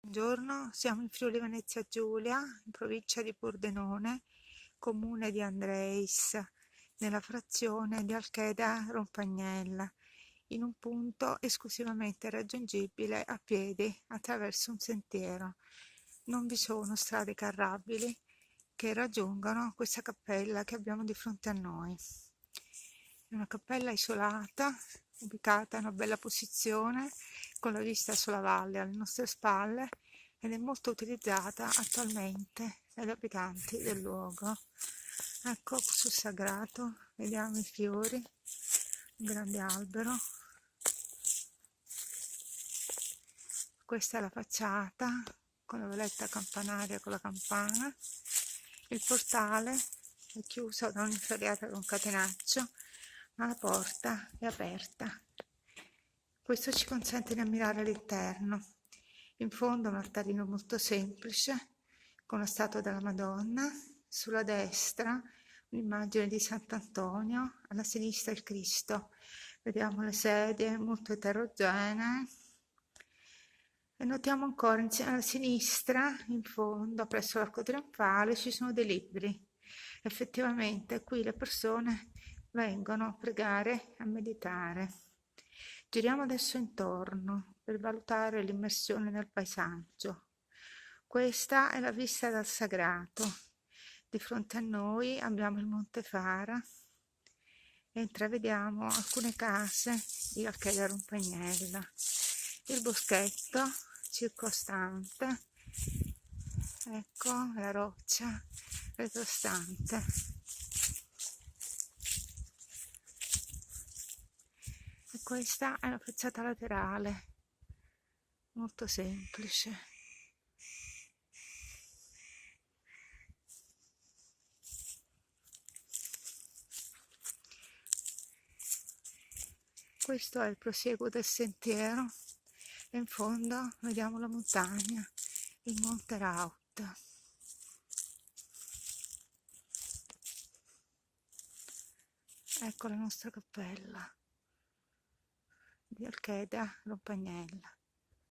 Buongiorno, siamo in Friuli Venezia Giulia, in provincia di Pordenone, comune di Andreis, nella frazione di Alcheda Rompagnella, in un punto esclusivamente raggiungibile a piedi attraverso un sentiero. Non vi sono strade carrabili che raggiungono questa cappella che abbiamo di fronte a noi. È una cappella isolata, ubicata in una bella posizione, con la vista sulla valle alle nostre spalle, ed è molto utilizzata attualmente dagli abitanti del luogo. Ecco sul sagrato, vediamo i fiori, un grande albero. Questa è la facciata con la veletta campanaria con la campana. Il portale è chiuso da un'inferriata con catenaccio, ma la porta è aperta. Questo ci consente di ammirare l'interno. In fondo un altarino molto semplice, con la statua della Madonna, sulla destra un'immagine di Sant'Antonio, alla sinistra il Cristo. Vediamo le sedie molto eterogenee e notiamo ancora alla sinistra, in fondo, presso l'arco trionfale, ci sono dei libri. Effettivamente qui le persone vengono a pregare, a meditare. Giriamo adesso intorno per valutare l'immersione nel paesaggio. Questa è la vista dal sagrato. Di fronte a noi abbiamo il Monte Fara e intravediamo alcune case di Alcheda Rompagnella. Il boschetto circostante, ecco la roccia retrostante. E questa è la facciata laterale, molto semplice. Questo è il prosieguo del sentiero e in fondo vediamo la montagna, il Monte Raut. Ecco la nostra cappella di Alcheda Rompagnella.